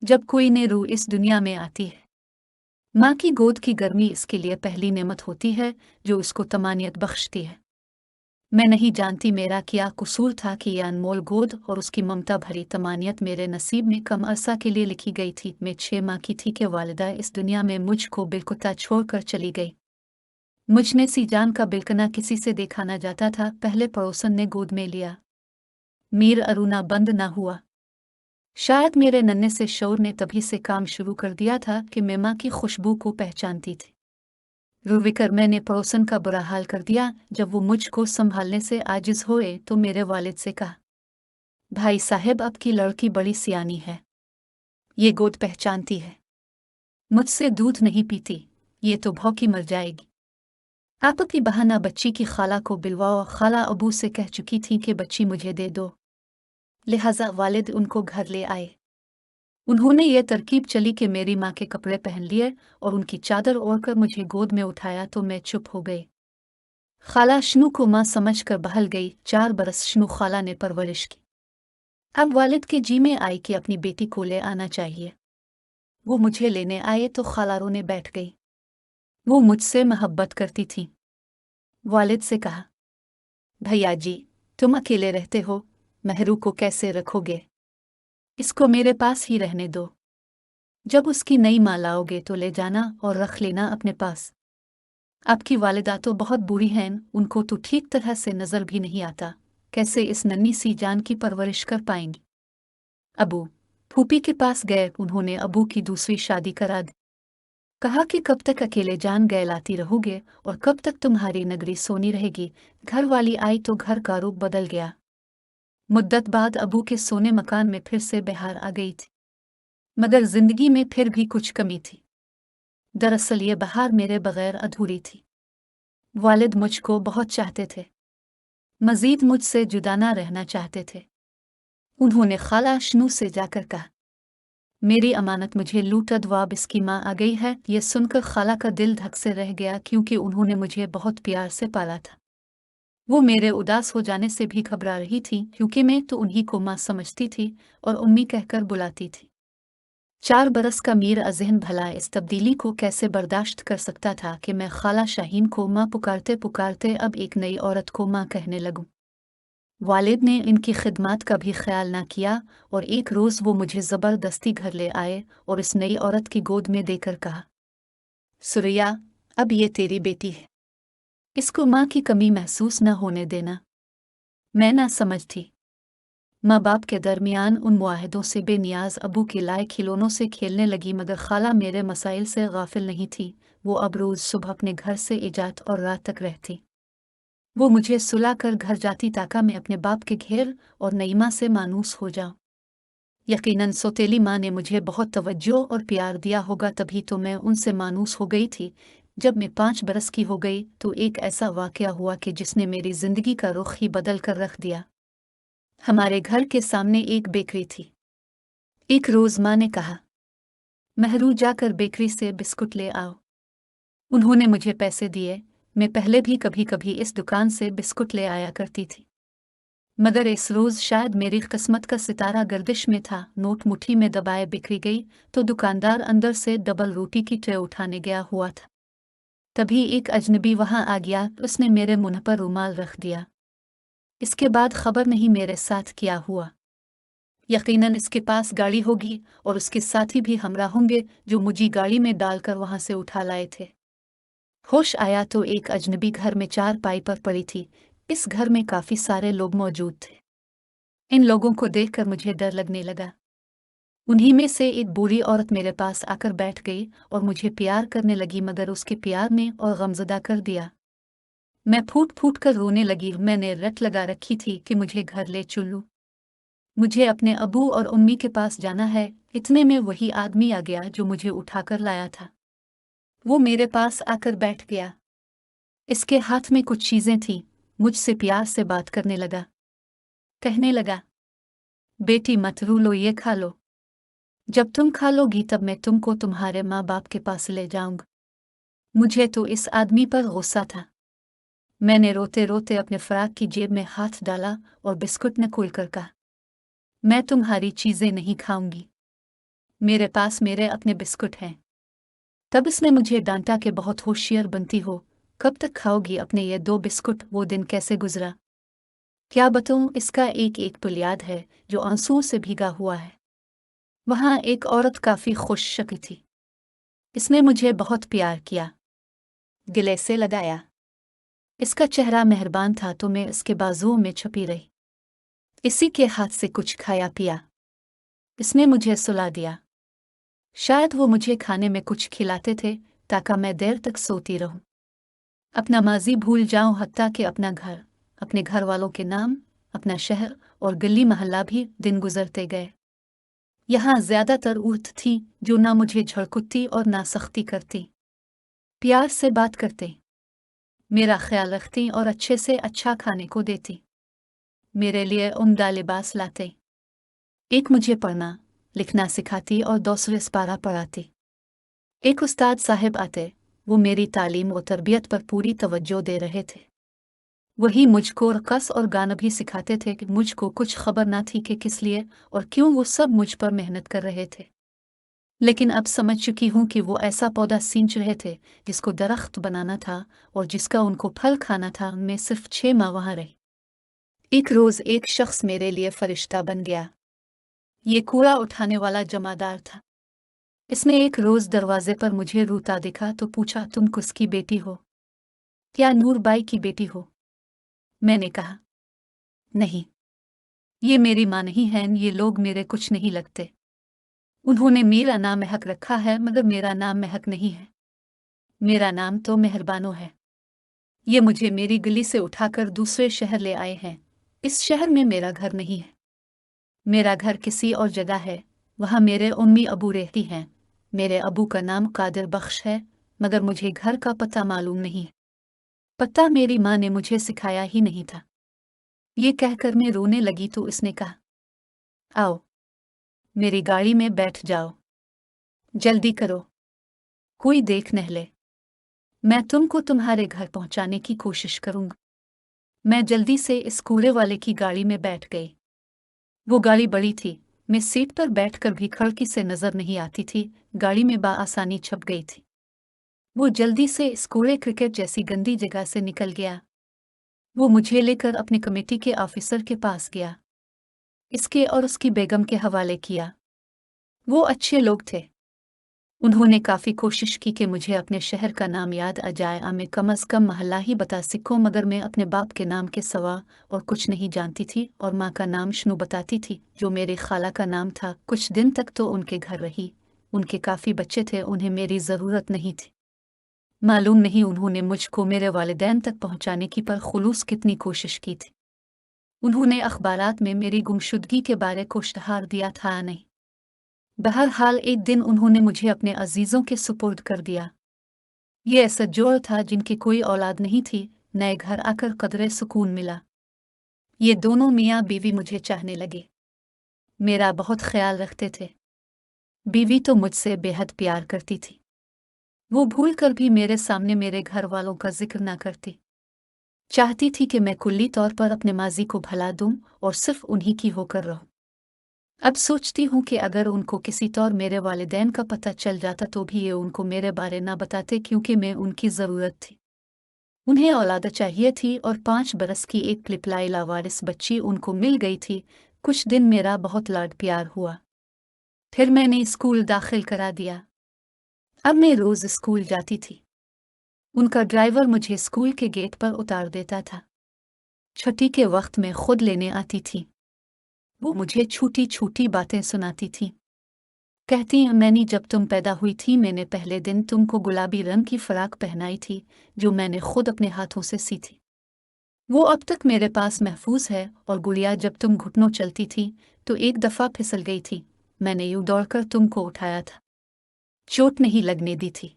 जब कोई नई रूह इस दुनिया में आती है, माँ की गोद की गर्मी इसके लिए पहली नेमत होती है जो उसको तमानियत बख्शती है। मैं नहीं जानती मेरा क्या कसूर था कि यह अनमोल गोद और उसकी ममता भरी तमानियत मेरे नसीब में कम अरसा के लिए लिखी गई थी। मैं 6 माह की थी कि वालिदा इस दुनिया में मुझको बिलकुता छोड़कर चली गई। मुझने सी जान का बिलकना किसी से देखा न जाता था। पहले पड़ोसन ने गोद में लिया, मीर अरूना बंद न हुआ। शायद मेरे नन्हे से शौर ने तभी से काम शुरू कर दिया था कि मैं माँ की खुशबू को पहचानती थी। रुविकर मैंने पड़ोसन का बुरा हाल कर दिया। जब वो मुझको संभालने से आजिज हुए तो मेरे वालिद से कहा, भाई साहब, अब की लड़की बड़ी सियानी है, ये गोद पहचानती है, मुझसे दूध नहीं पीती, ये तो भौंकी मर जाएगी। आपकी बहाना बच्ची की खाला को बिलवाओ। खाला अबू से कह चुकी थी कि बच्ची मुझे दे दो, लिहाजा वालिद उनको घर ले आए। उन्होंने ये तरकीब चली कि मेरी माँ के कपड़े पहन लिए और उनकी चादर ओढ़कर मुझे गोद में उठाया तो मैं चुप हो गई। खाला शनू को माँ समझकर बहल गई। 4 बरस शनू खाला ने परवरिश की। अब वालिद के जी में आई कि अपनी बेटी को ले आना चाहिए। वो मुझे लेने आए तो खाला रोने बैठ गई। वो मुझसे मोहब्बत करती थी। वालिद से कहा, भैया जी, तुम अकेले रहते हो, मेहरू को कैसे रखोगे? इसको मेरे पास ही रहने दो। जब उसकी नई माँ लाओगे तो ले जाना और रख लेना अपने पास। आपकी वालिदा तो बहुत बुरी हैं, उनको तो ठीक तरह से नजर भी नहीं आता, कैसे इस नन्ही सी जान की परवरिश कर पाएंगी। अबू फूफी के पास गए। उन्होंने अबू की दूसरी शादी करा दी। कहा कि कब तक अकेले जान गए लाती रहोगे और कब तक तुम्हारी नगरी सोनी रहेगी। घर वाली आई तो घर का रूप बदल गया। मुद्दत बाद अबू के सोने मकान में फिर से बहार आ गई थी, मगर जिंदगी में फिर भी कुछ कमी थी। दरअसल ये बहार मेरे बगैर अधूरी थी। वालिद मुझको बहुत चाहते थे, मजीद मुझसे जुदा ना रहना चाहते थे। उन्होंने खाला शनू से जाकर कहा, मेरी अमानत मुझे लूटद वाब इसकी माँ आ गई है। ये सुनकर खाला का दिल धक से रह गया, क्योंकि उन्होंने मुझे बहुत प्यार से पाला था। वो मेरे उदास हो जाने से भी घबरा रही थी, क्योंकि मैं तो उन्हीं को माँ समझती थी और उम्मी कहकर बुलाती थी। 4 बरस का मीर अज़हन भला इस तब्दीली को कैसे बर्दाश्त कर सकता था कि मैं खाला शाहीन को माँ पुकारते पुकारते अब एक नई औरत को माँ कहने लगूं। वालिद ने इनकी खिदमत का भी ख्याल न किया और एक रोज़ वो मुझे ज़बरदस्ती घर ले आए और इस नई औरत की गोद में देकर कहा, सुरैया, अब ये तेरी बेटी है, इसको माँ की कमी महसूस न होने देना। मैं ना समझ थी। माँ बाप के दरमियान उन मुआहदों से बेनियाज अबू के लाए खिलौनों से खेलने लगी, मगर खाला मेरे मसाइल से गाफिल नहीं थी। वो अब रोज़ सुबह अपने घर से इजात और रात तक रहती। वो मुझे सुला कर घर जाती ताकि मैं अपने बाप के घेर और नईमा से मानूस हो जाऊं। यकीनन सौतेली माँ ने मुझे बहुत तवज्जो और प्यार दिया होगा, तभी तो मैं उनसे मानूस हो गई थी। जब मैं 5 बरस की हो गई तो एक ऐसा वाक़या हुआ कि जिसने मेरी ज़िंदगी का रुख ही बदल कर रख दिया। हमारे घर के सामने एक बेकरी थी। एक रोज़ माँ ने कहा, मेहरू जाकर बेकरी से बिस्कुट ले आओ। उन्होंने मुझे पैसे दिए। मैं पहले भी कभी कभी इस दुकान से बिस्कुट ले आया करती थी, मगर इस रोज़ शायद मेरी किस्मत का सितारा गर्दिश में था। नोट मुट्ठी में दबाए बिखरी गई तो दुकानदार अंदर से डबल रोटी की ट्रे उठाने गया हुआ था। तभी एक अजनबी वहां आ गया। उसने मेरे मुंह पर रुमाल रख दिया। इसके बाद खबर नहीं मेरे साथ क्या हुआ। यकीनन इसके पास गाड़ी होगी और उसके साथी भी हमरा होंगे जो मुझे गाड़ी में डालकर वहां से उठा लाए थे। होश आया तो एक अजनबी घर में चारपाई पर पड़ी थी। इस घर में काफी सारे लोग मौजूद थे। इन लोगों को देखकर मुझे डर लगने लगा। उन्हीं में से एक बूढ़ी औरत मेरे पास आकर बैठ गई और मुझे प्यार करने लगी, मगर उसके प्यार ने और गमज़दा कर दिया। मैं फूट फूट कर रोने लगी। मैंने रट लगा रखी थी कि मुझे घर ले चलूं, मुझे अपने अबू और उम्मी के पास जाना है। इतने में वही आदमी आ गया जो मुझे उठाकर लाया था। वो मेरे पास आकर बैठ गया। इसके हाथ में कुछ चीजें थीं। मुझसे प्यार से बात करने लगा। कहने लगा, बेटी मत रो लो, ये खा लो। जब तुम खा लोगी तब मैं तुमको तुम्हारे माँ बाप के पास ले जाऊंगा। मुझे तो इस आदमी पर गुस्सा था। मैंने रोते रोते अपने फराक की जेब में हाथ डाला और बिस्कुट न खोलकर कहा, मैं तुम्हारी चीजें नहीं खाऊंगी। मेरे पास मेरे अपने बिस्कुट हैं। तब इसने मुझे डांटा कि बहुत होशियार बनती हो, कब तक खाओगी अपने ये 2 बिस्कुट। वो दिन कैसे गुजरा क्या बताऊं, इसका एक एक पुल याद है जो आंसुओं से भीगा हुआ है। वहां एक औरत काफी खुश शक्ल थी। इसने मुझे बहुत प्यार किया, गले से लगाया। इसका चेहरा मेहरबान था तो मैं इसके बाजुओं में छुपी रही। इसी के हाथ से कुछ खाया पिया। इसने मुझे सुला दिया। शायद वो मुझे खाने में कुछ खिलाते थे ताकि मैं देर तक सोती रहूं, अपना माजी भूल जाऊं, हत्ता कि अपना घर, अपने घर वालों के नाम, अपना शहर और गली महल्ला भी। दिन गुजरते गए। यहाँ ज्यादातर औरत थी जो ना मुझे झड़कुत्ती और ना सख्ती करती, प्यार से बात करते, मेरा ख्याल रखती और अच्छे से अच्छा खाने को देती, मेरे लिए उम्दा लिबास लाते। एक मुझे पढ़ना लिखना सिखाती और दूसरे पारा पढ़ाती। एक उस्ताद साहब आते, वो मेरी तालीम और तरबियत पर पूरी तवज्जो दे रहे थे। वही मुझको रक़स और गाना भी सिखाते थे कि मुझको कुछ खबर ना थी कि किस लिए और क्यों वो सब मुझ पर मेहनत कर रहे थे। लेकिन अब समझ चुकी हूँ कि वो ऐसा पौधा सींच रहे थे जिसको दरख्त बनाना था और जिसका उनको फल खाना था। मैं सिर्फ 6 माह वहाँ रही। एक रोज़ एक शख्स मेरे लिए फरिश्ता बन गया। ये कूड़ा उठाने वाला जमादार था। इसने एक रोज़ दरवाजे पर मुझे रोता देखा तो पूछा, तुम किसकी बेटी हो? क्या नूर बाई की बेटी हो? मैंने कहा, नहीं, ये मेरी माँ नहीं है, ये लोग मेरे कुछ नहीं लगते। उन्होंने मेरा नाम महक रखा है मगर मेरा नाम महक नहीं है, मेरा नाम तो मेहरबानो है। ये मुझे मेरी गली से उठाकर दूसरे शहर ले आए हैं। इस शहर में मेरा घर नहीं है, मेरा घर किसी और जगह है। वहाँ मेरे उम्मी अबू रहती हैं। मेरे अबू का नाम कादिर बख्श है मगर मुझे घर का पता मालूम नहीं है। पता मेरी माँ ने मुझे सिखाया ही नहीं था। ये कहकर मैं रोने लगी तो इसने कहा, आओ मेरी गाड़ी में बैठ जाओ, जल्दी करो, कोई देख न ले। मैं तुमको तुम्हारे घर पहुंचाने की कोशिश करूंगा। मैं जल्दी से इस कूड़े वाले की गाड़ी में बैठ गई। वो गाड़ी बड़ी थी, मैं सीट पर बैठकर भी खिड़की से नजर नहीं आती थी। गाड़ी में बाआसानी छप गई थी। वो जल्दी से इस कूड़े क्रिकेट जैसी गंदी जगह से निकल गया। वो मुझे लेकर अपने कमेटी के ऑफिसर के पास गया, इसके और उसकी बेगम के हवाले किया। वो अच्छे लोग थे। उन्होंने काफ़ी कोशिश की कि मुझे अपने शहर का नाम याद आ जाए। मैं कम अज़ कम महल्ला ही बता सकूं, मगर मैं अपने बाप के नाम के सिवा और कुछ नहीं जानती थी। और माँ का नाम शनू बताती थी जो मेरे खाला का नाम था। कुछ दिन तक तो उनके घर रही। उनके काफ़ी बच्चे थे, उन्हें मेरी ज़रूरत नहीं थी। मालूम नहीं उन्होंने मुझको मेरे वालिदैन तक पहुँचाने की पर खुलूस कितनी कोशिश की थी। उन्होंने अखबारात में मेरी गुमशुदगी के बारे को इश्तहार दिया था नहीं। बहरहाल एक दिन उन्होंने मुझे अपने अजीज़ों के सुपुर्द कर दिया। ये ऐसा जोड़ था जिनकी कोई औलाद नहीं थी। नए घर आकर कदरे सुकून मिला। ये दोनों मियाँ बीवी मुझे चाहने लगे, मेरा बहुत ख्याल रखते थे। बीवी तो मुझसे बेहद प्यार करती थी। वो भूल कर भी मेरे सामने मेरे घर वालों का जिक्र ना करती। चाहती थी कि मैं कुल्ली तौर पर अपने माजी को भला दूं और सिर्फ उन्हीं की होकर रहूं। अब सोचती हूँ कि अगर उनको किसी तौर मेरे वालिदैन का पता चल जाता तो भी ये उनको मेरे बारे ना बताते, क्योंकि मैं उनकी ज़रूरत थी। उन्हें औलाद चाहिए थी और 5 बरस की एक लिपलाई लावारिस बच्ची उनको मिल गई थी। कुछ दिन मेरा बहुत लाड प्यार हुआ। फिर मैंने स्कूल दाखिल करा दिया। अब मैं रोज़ स्कूल जाती थी। उनका ड्राइवर मुझे स्कूल के गेट पर उतार देता था। छुट्टी के वक्त में खुद लेने आती थी। वो मुझे छोटी छोटी बातें सुनाती थी। कहती हैं, मैंने जब तुम पैदा हुई थी मैंने पहले दिन तुमको गुलाबी रंग की फ़राक पहनाई थी जो मैंने खुद अपने हाथों से सी थी। वो अब तक मेरे पास महफूज है। और गुड़िया, जब तुम घुटनों चलती थी तो एक दफ़ा फिसल गई थी। मैंने यूं दौड़कर तुमको उठाया था, चोट नहीं लगने दी थी।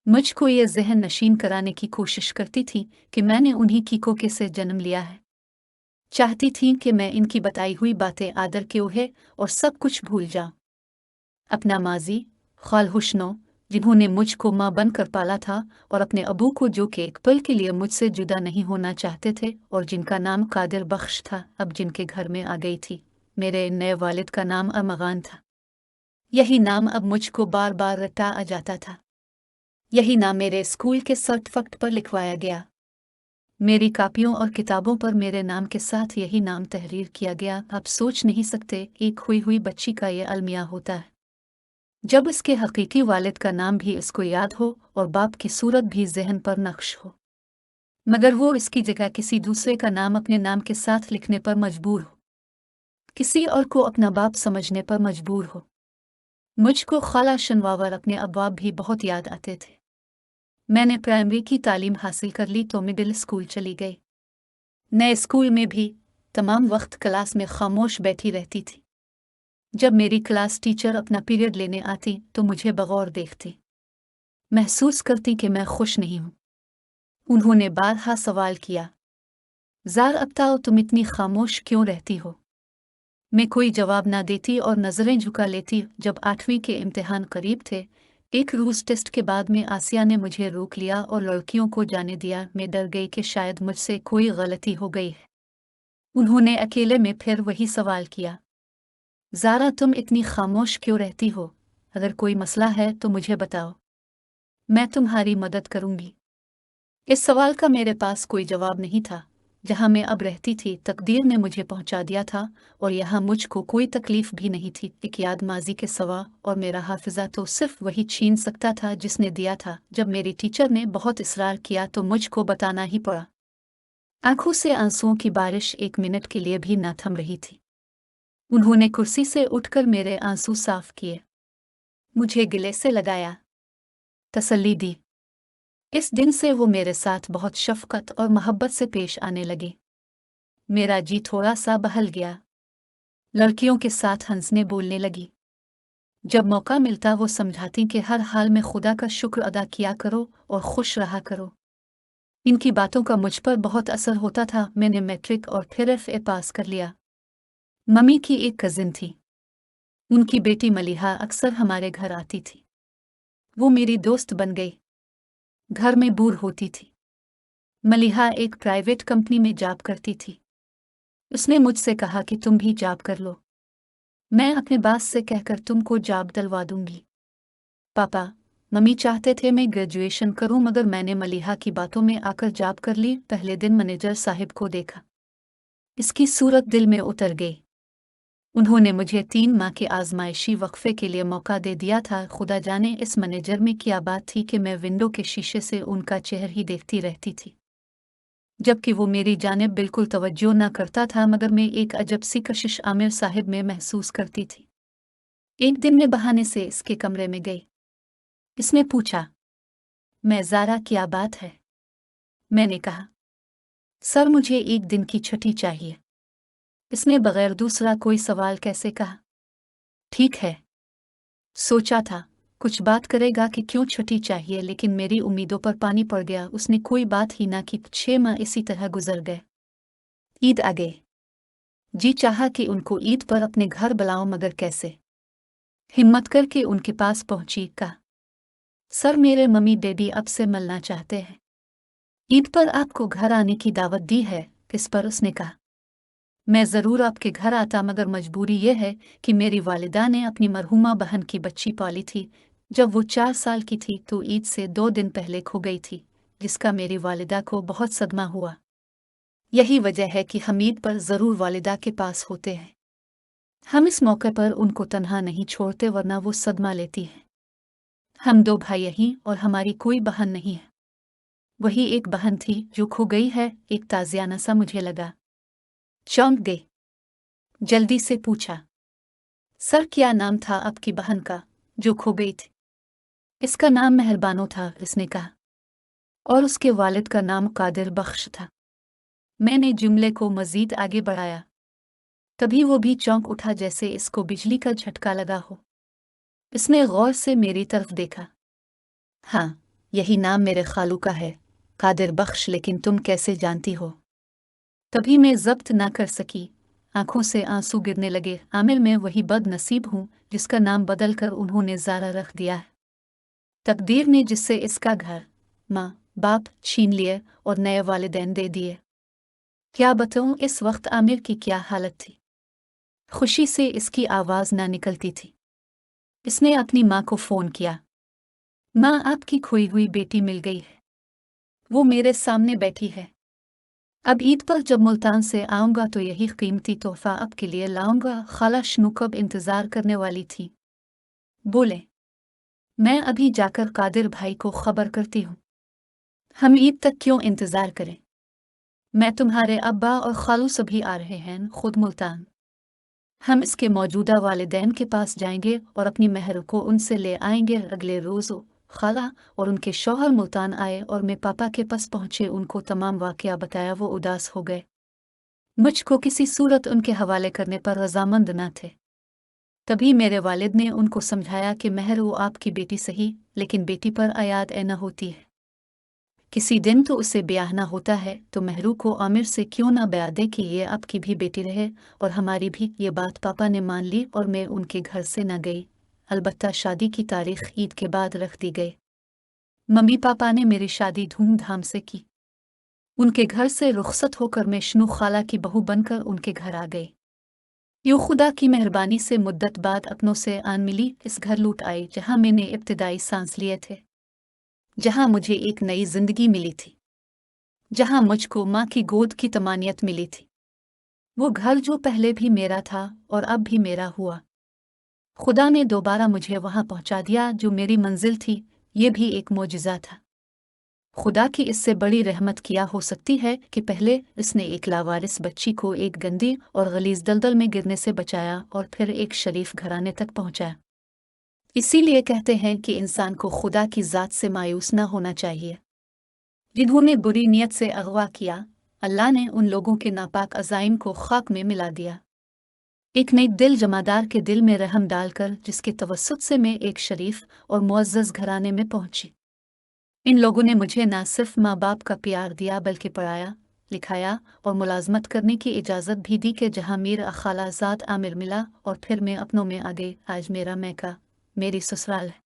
मुझको ये जहन नशीन कराने की कोशिश करती थी कि मैंने उन्हीं की कोखे से जन्म लिया है। चाहती थी कि मैं इनकी बताई हुई बातें आदर के ओहे और सब कुछ भूल जाऊं। अपना माजी, खाल हुस्नो, जिन्होंने मुझको माँ बनकर पाला था, और अपने अबू को जो कि एक पल के लिए मुझसे जुदा नहीं होना चाहते थे और जिनका नाम कादिर बख्श था, अब जिनके घर में आ गई थी। मेरे नए वालिद का नाम अमगान था। यही नाम अब मुझको बार बार रटा आ जाता था। यही नाम मेरे स्कूल के सर्टिफिकेट पर लिखवाया गया। मेरी कापियों और किताबों पर मेरे नाम के साथ यही नाम तहरीर किया गया। आप सोच नहीं सकते एक खोई हुई बच्ची का ये अलमिया होता है, जब इसके हकीकी वालिद का नाम भी इसको याद हो और बाप की सूरत भी जहन पर नक्श हो, मगर वो इसकी जगह किसी दूसरे का नाम अपने नाम के साथ लिखने पर मजबूर हो, किसी और को अपना बाप समझने पर मजबूर हो। मुझको खाला शनवावर अपने अब्बाब भी बहुत याद आते थे। मैंने प्राइमरी की तालीम हासिल कर ली तो मिडिल स्कूल चली गई। नए स्कूल में भी तमाम वक्त क्लास में खामोश बैठी रहती थी। जब मेरी क्लास टीचर अपना पीरियड लेने आती तो मुझे बगौर देखती। महसूस करती कि मैं खुश नहीं हूँ। उन्होंने बारहा सवाल किया, ज़ार अब बताओ तुम इतनी खामोश क्यों रहती हो? मैं कोई जवाब ना देती और नज़रें झुका लेती। जब 8वीं के इम्तिहान करीब थे, एक रोज़ टेस्ट के बाद में आसिया ने मुझे रोक लिया और लड़कियों को जाने दिया। मैं डर गई कि शायद मुझसे कोई गलती हो गई है। उन्होंने अकेले में फिर वही सवाल किया, ज़ारा तुम इतनी खामोश क्यों रहती हो? अगर कोई मसला है तो मुझे बताओ, मैं तुम्हारी मदद करूंगी। इस सवाल का मेरे पास कोई जवाब नहीं था। जहां मैं अब रहती थी तकदीर ने मुझे पहुंचा दिया था और यहाँ मुझको कोई तकलीफ भी नहीं थी एक याद माजी के सवा, और मेरा हाफिजा तो सिर्फ वही छीन सकता था जिसने दिया था। जब मेरी टीचर ने बहुत इसरार किया तो मुझको बताना ही पड़ा। आंखों से आंसुओं की बारिश एक मिनट के लिए भी न थम रही थी। उन्होंने कुर्सी से उठकर मेरे आंसू साफ किए, मुझे गले से लगाया, तसल्ली दी। इस दिन से वो मेरे साथ बहुत शफकत और मोहब्बत से पेश आने लगे। मेरा जी थोड़ा सा बहल गया। लड़कियों के साथ हंसने बोलने लगी। जब मौका मिलता वो समझाती कि हर हाल में खुदा का शुक्र अदा किया करो और खुश रहा करो। इनकी बातों का मुझ पर बहुत असर होता था। मैंने मैट्रिक और फिर FA पास कर लिया। मम्मी की एक कजिन थी, उनकी बेटी मलिहा अक्सर हमारे घर आती थी। वो मेरी दोस्त बन गई। घर में बूढ़ होती थी। मलिहा एक प्राइवेट कंपनी में जॉब करती थी। उसने मुझसे कहा कि तुम भी जॉब कर लो, मैं अपने बास से कहकर तुमको जॉब दिलवा दूंगी। पापा मम्मी चाहते थे मैं ग्रेजुएशन करूं, मगर मैंने मलिहा की बातों में आकर जॉब कर ली। पहले दिन मैनेजर साहिब को देखा, इसकी सूरत दिल में उतर गई। उन्होंने मुझे 3 माह के आजमाइशी वक्फे के लिए मौका दे दिया था। खुदा जाने इस मैनेजर में क्या बात थी कि मैं विंडो के शीशे से उनका चेहरा ही देखती रहती थी, जबकि वो मेरी जानिब बिल्कुल तवज्जो न करता था, मगर मैं एक अजब सी कशिश आमिर साहिब में महसूस करती थी। एक दिन मैं बहाने से इसके कमरे में गई। इसने पूछा, मैं ज़ारा क्या बात है? मैंने कहा, सर मुझे एक दिन की छुट्टी चाहिए। इसने बगैर दूसरा कोई सवाल कैसे कहा, ठीक है। सोचा था कुछ बात करेगा कि क्यों छुट्टी चाहिए, लेकिन मेरी उम्मीदों पर पानी पड़ गया। उसने कोई बात ही ना की। 6 माह इसी तरह गुजर गए। ईद आ गई। जी चाहा कि उनको ईद पर अपने घर बुलाऊं, मगर कैसे? हिम्मत करके उनके पास पहुंची। कहा, सर मेरे मम्मी डैडी अब से मिलना चाहते हैं। ईद पर आपको घर आने की दावत दी है। इस पर उसने कहा, मैं ज़रूर आपके घर आता, मगर मजबूरी यह है कि मेरी वालिदा ने अपनी मरहूमा बहन की बच्ची पाली थी। जब वो 4 साल की थी तो ईद से 2 दिन पहले खो गई थी, जिसका मेरी वालिदा को बहुत सदमा हुआ। यही वजह है कि हम ईद पर ज़रूर वालिदा के पास होते हैं। हम इस मौके पर उनको तन्हा नहीं छोड़ते, वरना वो सदमा लेती हैं। हम 2 भाई हैं और हमारी कोई बहन नहीं है। वही एक बहन थी जो खो गई है। एक ताज़ियाना सा मुझे लगा। चौंक गई। जल्दी से पूछा, सर क्या नाम था आपकी बहन का जो खो गई थी? इसका नाम मेहरबानो था, इसने कहा, और उसके वालिद का नाम कादिर बख्श था। मैंने जुमले को मजीद आगे बढ़ाया, तभी वो भी चौंक उठा जैसे इसको बिजली का झटका लगा हो। इसने गौर से मेरी तरफ देखा। हाँ, यही नाम मेरे खालू का है, कादिर बख्श, लेकिन तुम कैसे जानती हो? तभी मैं जब्त ना कर सकी, आंखों से आंसू गिरने लगे। आमिर मैं वही बदनसीब हूँ जिसका नाम बदल कर उन्होंने ज़ारा रख दिया है। तकदीर ने जिससे इसका घर, माँ बाप छीन लिए और नए वालिदैन दे दिए। क्या बताऊँ इस वक्त आमिर की क्या हालत थी। खुशी से इसकी आवाज़ ना निकलती थी। इसने अपनी माँ को फ़ोन किया। माँ, आपकी खोई हुई बेटी मिल गई है। वो मेरे सामने बैठी है। अब ईद पर जब मुल्तान से आऊँगा तो यही कीमती तोहफ़ा आपके लिए लाऊँगा। खाला शनू कब इंतज़ार करने वाली थी। बोले, मैं अभी जाकर कादिर भाई को खबर करती हूँ। हम ईद तक क्यों इंतज़ार करें? मैं तुम्हारे अब्बा और खालू सभी आ रहे हैं, खुद मुल्तान। हम इसके मौजूदा वालिदैन के पास जाएंगे और अपनी महर को उनसे ले आएंगे। अगले रोज़ खाला और उनके शौहर मुल्तान आए और मैं पापा के पास पहुँचे। उनको तमाम वाक़या बताया। वो उदास हो गए। मुझको किसी सूरत उनके हवाले करने पर रज़ामंद न थे। तभी मेरे वालिद ने उनको समझाया कि महर वो आपकी बेटी सही, लेकिन बेटी पर आयात न होती है। किसी दिन तो उसे ब्याह ना होता है, तो महरू को आमिर से क्यों ना बया दे कि ये आपकी भी बेटी रहे और हमारी भी। ये बात पापा ने मान ली और मैं उनके घर से न गई। अलबत्ता शादी की तारीख ईद के बाद रख दी गई। मम्मी पापा ने मेरी शादी धूमधाम से की। उनके घर से रुखसत होकर मैं शनू खाला की बहू बनकर उनके घर आ गई। यूँ खुदा की मेहरबानी से मुद्दत बाद अपनों से आन मिली। इस घर लौट आई जहाँ मैंने इब्तिदाई सांस लिए थे, जहाँ मुझे एक नई जिंदगी मिली थी, जहाँ मुझको माँ की गोद की तमानियत मिली थी। वो घर जो पहले भी मेरा था और अब भी मेरा हुआ। खुदा ने दोबारा मुझे वहाँ पहुँचा दिया जो मेरी मंजिल थी। ये भी एक मोजिज़ा था। खुदा की इससे बड़ी रहमत किया हो सकती है कि पहले इसने एक लावारिस बच्ची को एक गंदी और गलीज दलदल में गिरने से बचाया और फिर एक शरीफ घराने तक पहुँचाया। इसीलिए कहते हैं कि इंसान को खुदा की ज़ात से मायूस न होना चाहिए। जिन्होंने बुरी नीयत से अगवा किया, अल्लाह ने उन लोगों के नापाक अज़ाइम को खाक में मिला दिया। एक नई दिल जमादार के दिल में रहम डालकर, जिसके तवस्सुत से मैं एक शरीफ और मुअज़्ज़ज़ घराने में पहुंची। इन लोगों ने मुझे न सिर्फ माँ बाप का प्यार दिया, बल्कि पढ़ाया, लिखाया और मुलाजमत करने की इजाज़त भी दी कि जहाँ मीर खालाजाद आमिर मिला और फिर मैं अपनों में आ गई। आज मेरा मैका मेरी ससुराल है।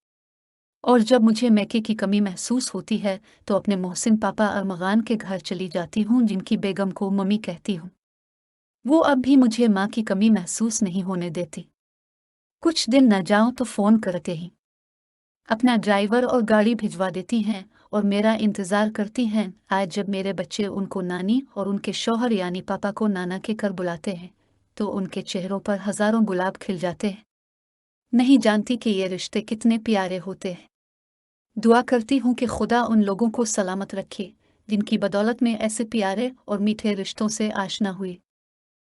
और जब मुझे मैके की कमी महसूस होती है तो अपने मोहसिन पापा अरमगान के घर चली जाती हूँ, जिनकी बेगम को मम्मी कहती हूँ। वो अब भी मुझे माँ की कमी महसूस नहीं होने देती। कुछ दिन न जाऊं तो फ़ोन करते ही अपना ड्राइवर और गाड़ी भिजवा देती हैं और मेरा इंतज़ार करती हैं। आज जब मेरे बच्चे उनको नानी और उनके शौहर यानी पापा को नाना के कर बुलाते हैं तो उनके चेहरों पर हज़ारों गुलाब खिल जाते हैं। नहीं जानती कि ये रिश्ते कितने प्यारे होते हैं। दुआ करती हूँ कि खुदा उन लोगों को सलामत रखे जिनकी बदौलत में ऐसे प्यारे और मीठे रिश्तों से आशना हुई।